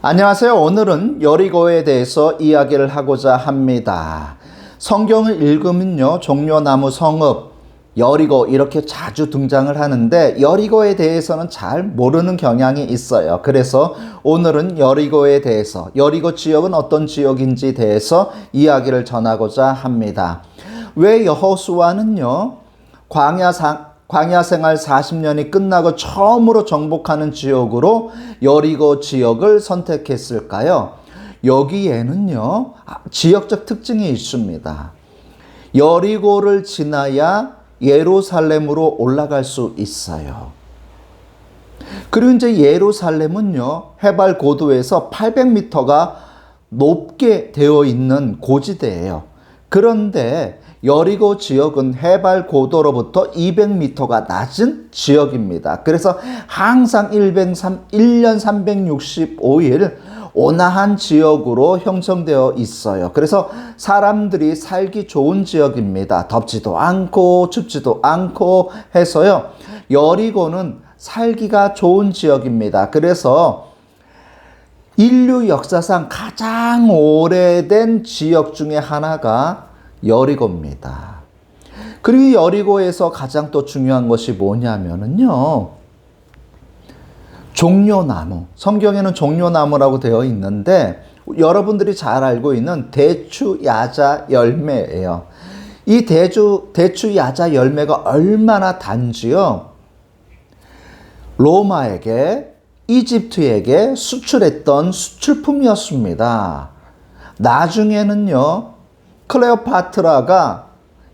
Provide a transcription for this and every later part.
안녕하세요. 오늘은 여리고에 대해서 이야기를 하고자 합니다. 성경을 읽으면요, 종려나무 성읍, 여리고 이렇게 자주 등장을 하는데 여리고에 대해서는 잘 모르는 경향이 있어요. 그래서 오늘은 여리고에 대해서, 여리고 지역은 어떤 지역인지 대해서 이야기를 전하고자 합니다. 왜 여호수아는요, 광야 생활 40년이 끝나고 처음으로 정복하는 지역으로 여리고 지역을 선택했을까요? 여기에는요, 지역적 특징이 있습니다. 여리고를 지나야 예루살렘으로 올라갈 수 있어요. 그리고 이제 예루살렘은요, 해발 고도에서 800m가 높게 되어 있는 고지대예요. 그런데 여리고 지역은 해발 고도로부터 200m가 낮은 지역입니다. 그래서 항상 1년 365일 온화한 지역으로 형성되어 있어요. 그래서 사람들이 살기 좋은 지역입니다. 덥지도 않고 춥지도 않고 해서요. 여리고는 살기가 좋은 지역입니다. 그래서 인류 역사상 가장 오래된 지역 중에 하나가 여리고입니다. 그리고 여리고에서 가장 또 중요한 것이 뭐냐면요, 종려나무. 성경에는 종려나무라고 되어 있는데 여러분들이 잘 알고 있는 대추 야자 열매예요. 이 대추 야자 열매가 얼마나 단지요, 로마에게, 이집트에게 수출했던 수출품이었습니다. 나중에는요, 클레오파트라가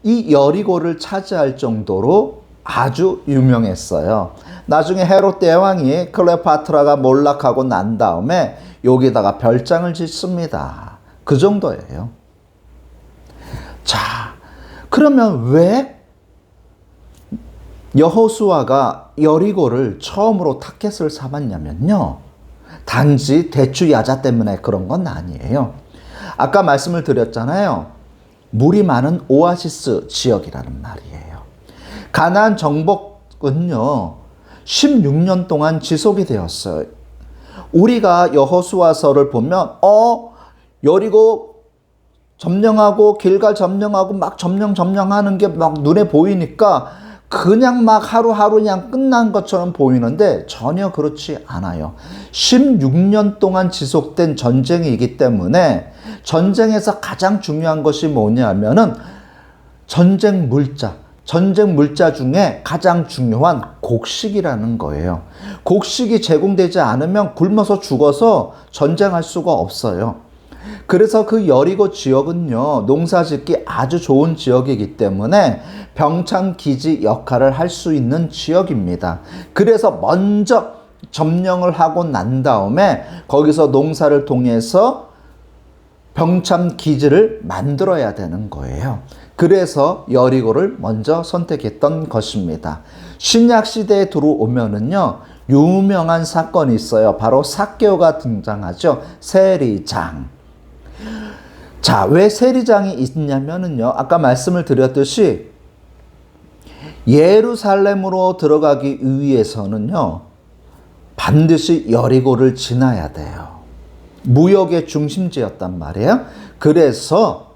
이 여리고를 차지할 정도로 아주 유명했어요. 나중에 헤롯 대왕이 클레오파트라가 몰락하고 난 다음에 여기다가 별장을 짓습니다. 그 정도예요. 자, 그러면 왜 여호수아가 여리고를 처음으로 타겟을 삼았냐면요, 단지 대추 야자 때문에 그런 건 아니에요. 아까 말씀을 드렸잖아요. 물이 많은 오아시스 지역이라는 말이에요. 가나안 정복은요, 16년 동안 지속이 되었어요. 우리가 여호수아서를 보면 여리고 점령하고 길갈 점령하고 막 점령하는 게 막 눈에 보이니까 그냥 막 하루하루 그냥 끝난 것처럼 보이는데 전혀 그렇지 않아요. 16년 동안 지속된 전쟁이기 때문에 전쟁에서 가장 중요한 것이 뭐냐면은 전쟁 물자 중에 가장 중요한 곡식이라는 거예요. 곡식이 제공되지 않으면 굶어서 죽어서 전쟁할 수가 없어요. 그래서 그 여리고 지역은요, 농사짓기 아주 좋은 지역이기 때문에 병창기지 역할을 할 수 있는 지역입니다. 그래서 먼저 점령을 하고 난 다음에 거기서 농사를 통해서 병참기지를 만들어야 되는 거예요. 그래서 여리고를 먼저 선택했던 것입니다. 신약시대에 들어오면은요, 유명한 사건이 있어요. 바로 삭개오가 등장하죠. 세리장. 자, 왜 세리장이 있냐면은요, 아까 말씀을 드렸듯이 예루살렘으로 들어가기 위해서는요, 반드시 여리고를 지나야 돼요. 무역의 중심지였단 말이에요. 그래서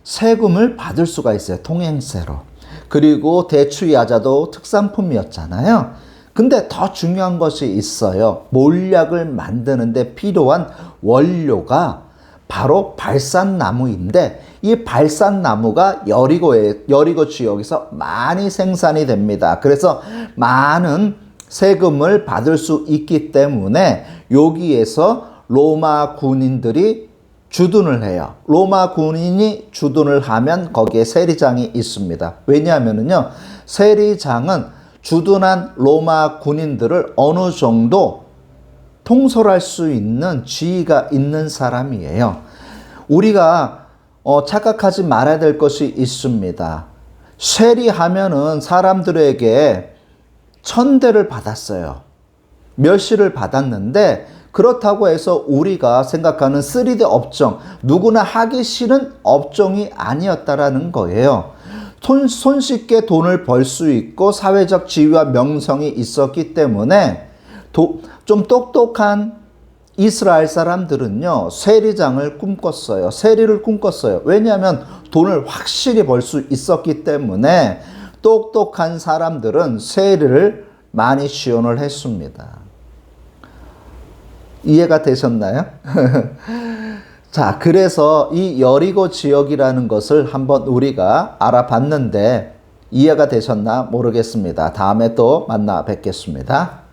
세금을 받을 수가 있어요. 통행세로. 그리고 대추 야자도 특산품이었잖아요. 근데 더 중요한 것이 있어요. 몰약을 만드는데 필요한 원료가 바로 발산나무인데 이 발산나무가 여리고 지역에서 많이 생산이 됩니다. 그래서 많은 세금을 받을 수 있기 때문에 여기에서 로마 군인들이 주둔을 해요. 로마 군인이 주둔을 하면 거기에 세리장이 있습니다. 왜냐하면요, 세리장은 주둔한 로마 군인들을 어느 정도 통솔할 수 있는 지위가 있는 사람이에요. 우리가 착각하지 말아야 될 것이 있습니다. 세리하면은 사람들에게 천대를 받았어요. 멸시를 받았는데 그렇다고 해서 우리가 생각하는 3D 업종, 누구나 하기 싫은 업종이 아니었다라는 거예요. 손쉽게 돈을 벌 수 있고 사회적 지위와 명성이 있었기 때문에 좀 똑똑한 이스라엘 사람들은요, 세리장을 꿈꿨어요. 세리를 꿈꿨어요. 왜냐하면 돈을 확실히 벌 수 있었기 때문에 똑똑한 사람들은 세리를 많이 지원을 했습니다. 이해가 되셨나요? 자, 그래서 이 여리고 지역이라는 것을 한번 우리가 알아봤는데 이해가 되셨나 모르겠습니다. 다음에 또 만나 뵙겠습니다.